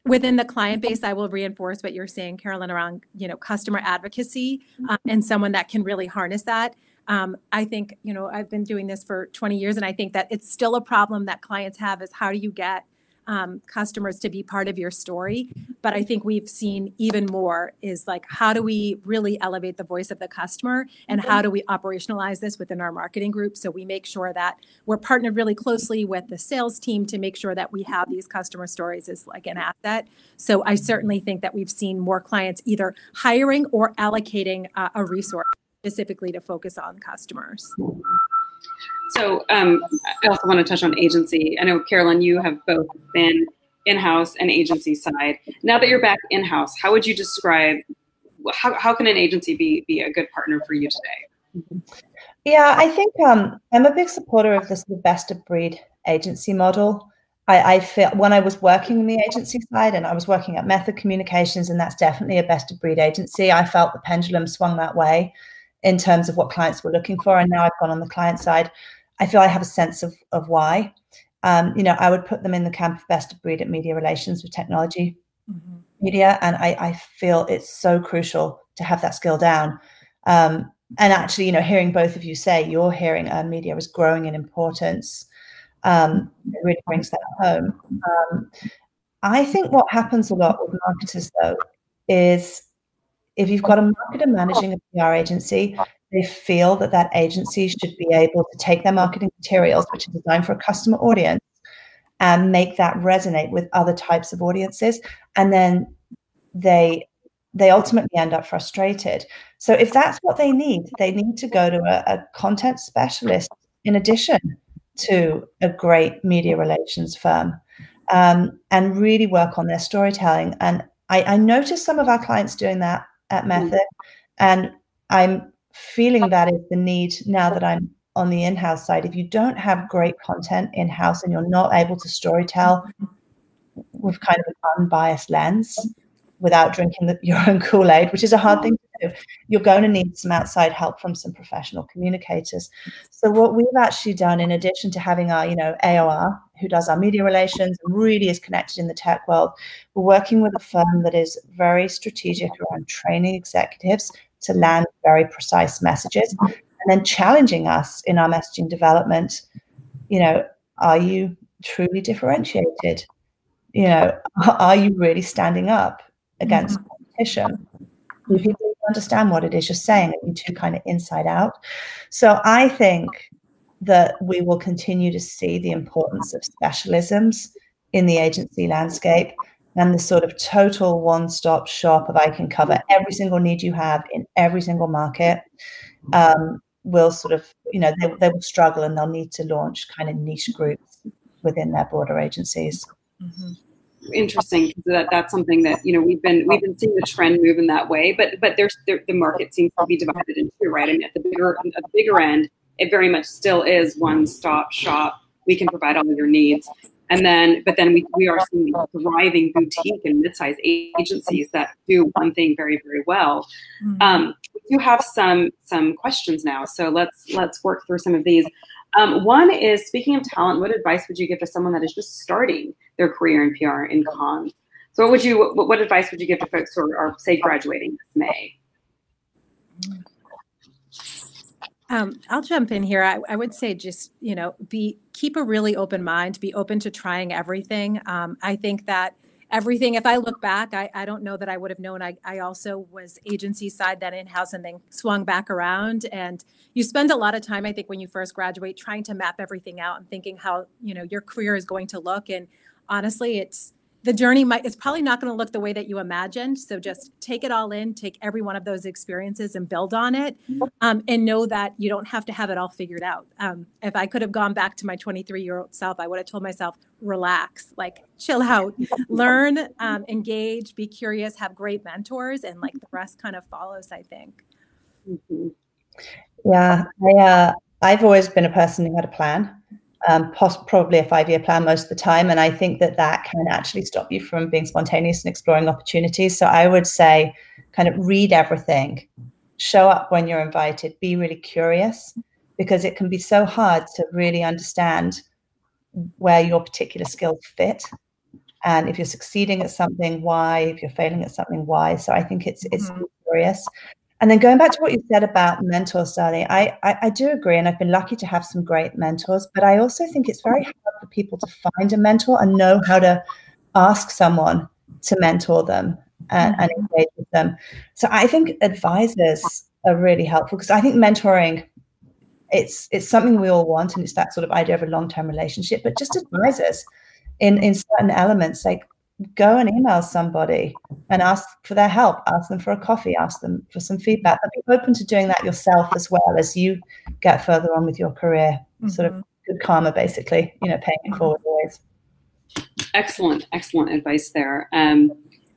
Within the client base, I will reinforce what you're saying, Carolyn, around, customer advocacy, and someone that can really harness that. I think, I've been doing this for 20 years, and I think that it's still a problem that clients have, is how do you get customers to be part of your story? But I think we've seen even more is like, how do we really elevate the voice of the customer, and how do we operationalize this within our marketing group? So we make sure that we're partnered really closely with the sales team to make sure that we have these customer stories as like an asset. So I certainly think that we've seen more clients either hiring or allocating a resource specifically to focus on customers. So I also want to touch on agency. I know, Carolyn, you have both been in-house and agency side. Now that you're back in-house, how would you describe, how can an agency be a good partner for you today? Yeah, I think I'm a big supporter of this best of breed agency model. I feel when I was working in the agency side, and I was working at Method Communications, and that's definitely a best of breed agency, I felt the pendulum swung that way in terms of what clients were looking for. And now I've gone on the client side. I feel I have a sense of why. I would put them in the camp of best of breed at media relations with technology media. And I feel it's so crucial to have that skill down. And actually, hearing both of you say you're hearing media is growing in importance, it really brings that home. I think what happens a lot with marketers, though, is if you've got a marketer managing a PR agency, they feel that agency should be able to take their marketing materials, which are designed for a customer audience, and make that resonate with other types of audiences. And then they ultimately end up frustrated. So if that's what they need to go to a content specialist in addition to a great media relations firm, and really work on their storytelling. And I noticed some of our clients doing that at Method, and I'm feeling that is the need now that I'm on the in-house side. If you don't have great content in-house and you're not able to storytell with kind of an unbiased lens without drinking your own Kool-Aid, which is a hard thing to do, you're going to need some outside help from some professional communicators. So what we've actually done, in addition to having our, AOR, who does our media relations and really is connected in the tech world, we're working with a firm that is very strategic around training executives to land very precise messages, and then challenging us in our messaging development. Are you truly differentiated? Are you really standing up against competition? Do people understand what it is you're saying? Are you too kind of inside out? So I think that we will continue to see the importance of specialisms in the agency landscape, and the sort of total one-stop shop of I can cover every single need you have in every single market. Will sort of, they will struggle, and they'll need to launch kind of niche groups within their broader agencies. Interesting, because that's something that we've been seeing the trend move in that way, but the market seems to be divided into two, right? I mean, at the bigger end, it very much still is one-stop shop. We can provide all of your needs, but then we are seeing thriving boutique and mid-sized agencies that do one thing very, very well. We do have some questions now, so let's work through some of these. One is, speaking of talent, what advice would you give to someone that is just starting their career in PR and comms? So what advice would you give to folks who are say graduating this May? I'll jump in here. I would say just, keep a really open mind, be open to trying everything. I think that everything, if I look back, I don't know that I would have known. I also was agency side, then in-house, and then swung back around. And you spend a lot of time, I think, when you first graduate, trying to map everything out and thinking how, your career is going to look. And honestly, the journey it's probably not going to look the way that you imagined. So just take it all in, take every one of those experiences and build on it. And know that you don't have to have it all figured out. If I could have gone back to my 23-year-old self, I would have told myself, relax, chill out, learn, engage, be curious, have great mentors, and the rest kind of follows, I think. Yeah, I've always been a person who had a plan. probably a 5-year plan most of the time. And I think that can actually stop you from being spontaneous and exploring opportunities. So I would say kind of read everything, show up when you're invited, be really curious, because it can be so hard to really understand where your particular skills fit. And if you're succeeding at something, why? If you're failing at something, why? So I think it's curious. And then going back to what you said about mentors, Darlene, I do agree, and I've been lucky to have some great mentors, but I also think it's very hard for people to find a mentor and know how to ask someone to mentor them and engage with them. So I think advisors are really helpful, because I think mentoring, it's something we all want, and it's that sort of idea of a long-term relationship, but just advisors in certain elements, like go and email somebody and ask for their help, ask them for a coffee, ask them for some feedback, but be open to doing that yourself as well as you get further on with your career. Sort of good karma, basically, paying it forward always. Excellent advice there.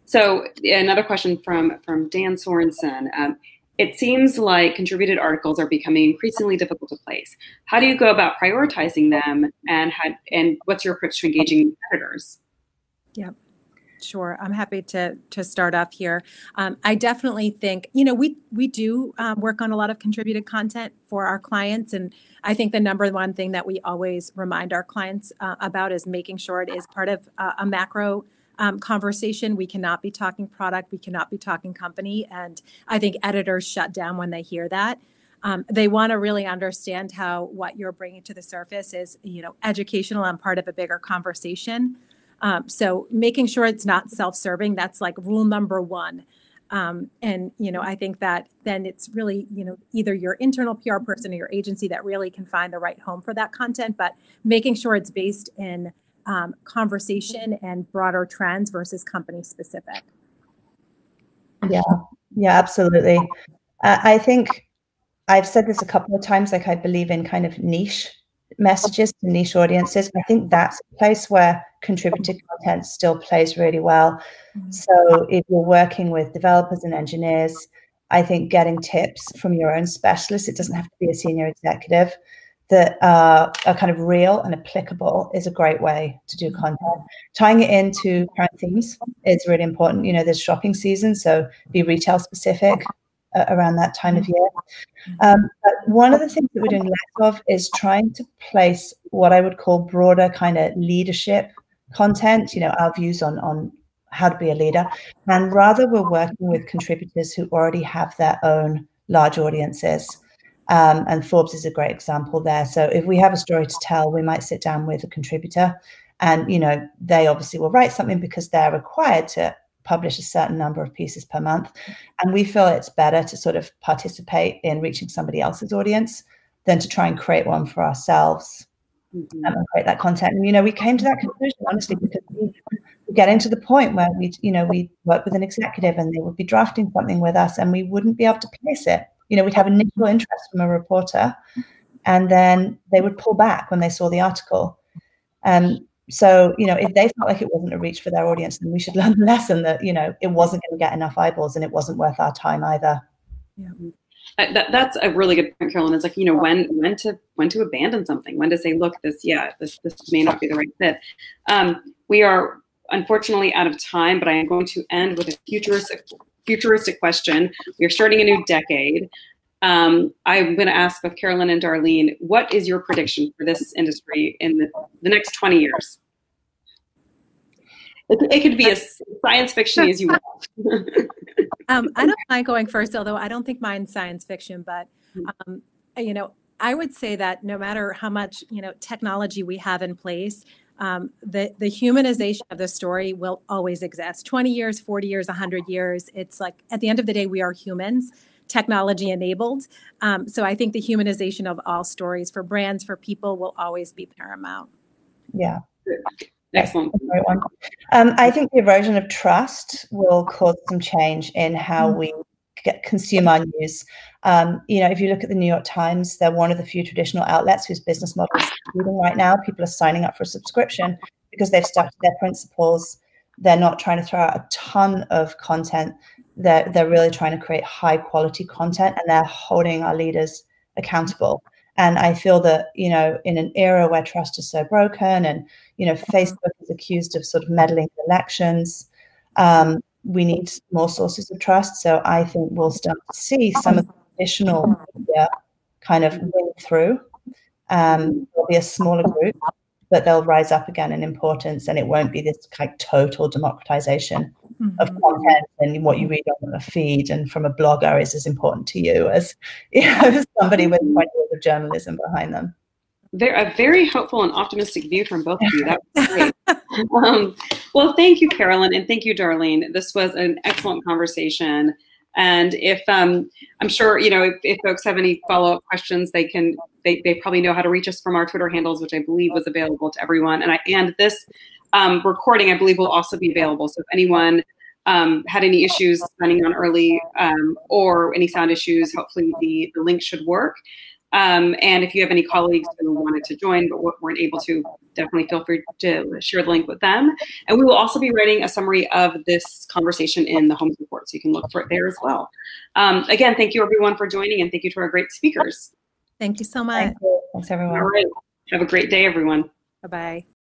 So another question from Dan Sorensen. It seems like contributed articles are becoming increasingly difficult to place. How do you go about prioritizing them, and what's your approach to engaging editors? Yeah, sure. I'm happy to start off here. I definitely think, we do work on a lot of contributed content for our clients. And I think the number one thing that we always remind our clients about is making sure it is part of a macro conversation. We cannot be talking product. We cannot be talking company. And I think editors shut down when they hear that. They want to really understand how what you're bringing to the surface is, educational and part of a bigger conversation. So making sure it's not self-serving, that's like rule number one. And, I think that then it's really, either your internal PR person or your agency that really can find the right home for that content, but making sure it's based in conversation and broader trends versus company specific. Yeah, absolutely. I think I've said this a couple of times, like I believe in kind of niche messages to niche audiences. I think that's a place where contributed content still plays really well. So if you're working with developers and engineers, I think getting tips from your own specialists, it doesn't have to be a senior executive, that are kind of real and applicable is a great way to do content. Tying it into current themes is really important. There's shopping season, so be retail specific around that time of year. But one of the things that we're doing less of is trying to place what I would call broader kind of leadership content, our views on how to be a leader. And rather, we're working with contributors who already have their own large audiences. And Forbes is a great example there. So if we have a story to tell, we might sit down with a contributor, and, they obviously will write something because they're required to publish a certain number of pieces per month. And we feel it's better to sort of participate in reaching somebody else's audience than to try and create one for ourselves and create that content. And, we came to that conclusion, honestly, because we get into the point where we work with an executive and they would be drafting something with us and we wouldn't be able to place it. We'd have initial interest from a reporter, and then they would pull back when they saw the article. So, if they felt like it wasn't a reach for their audience, then we should learn the lesson that, it wasn't going to get enough eyeballs and it wasn't worth our time either. Yeah. That's a really good point, Carolyn. It's like, when to abandon something, when to say, look, this may not be the right fit. We are unfortunately out of time, but I am going to end with a futuristic question. We are starting a new decade. I'm going to ask both Carolyn and Darlene, what is your prediction for this industry in the next 20 years? It could be as science fiction as you want. I don't mind going first, although I don't think mine's science fiction, but, I would say that no matter how much, technology we have in place, the humanization of the story will always exist. 20 years, 40 years, 100 years. It's like, at the end of the day, we are humans, technology enabled. So I think the humanization of all stories for brands, for people, will always be paramount. Yeah. Excellent. I think the erosion of trust will cause some change in how we consume our news. If you look at the New York Times, they're one of the few traditional outlets whose business model is succeeding right now. People are signing up for a subscription because they've stuck to their principles. They're not trying to throw out a ton of content. They're really trying to create high quality content, and they're holding our leaders accountable. And I feel that, you know, in an era where trust is so broken and, you know, Facebook is accused of sort of meddling in elections, we need more sources of trust. So I think we'll start to see some of the additional media kind of win through. There'll be a smaller group, but they'll rise up again in importance, and it won't be this kind of total democratization of content, and what you read on a feed and from a blogger is as important to you as, you know, somebody with quite a lot of journalism behind them. A very hopeful and optimistic view from both of you. That was great. Well, thank you, Carolyn, and thank you, Darlene. This was an excellent conversation. And if I'm sure, you know, if folks have any follow-up questions, they probably know how to reach us from our Twitter handles, which I believe was available to everyone. And this recording, I believe, will also be available. So if anyone had any issues signing on early or any sound issues, hopefully the link should work. And if you have any colleagues who wanted to join but weren't able to, definitely feel free to share the link with them. And we will also be writing a summary of this conversation in the Holmes Report, so you can look for it there as well. Again, thank you everyone for joining, and thank you to our great speakers. Thank you so much. Thanks, everyone. All right. Have a great day, everyone. Bye-bye.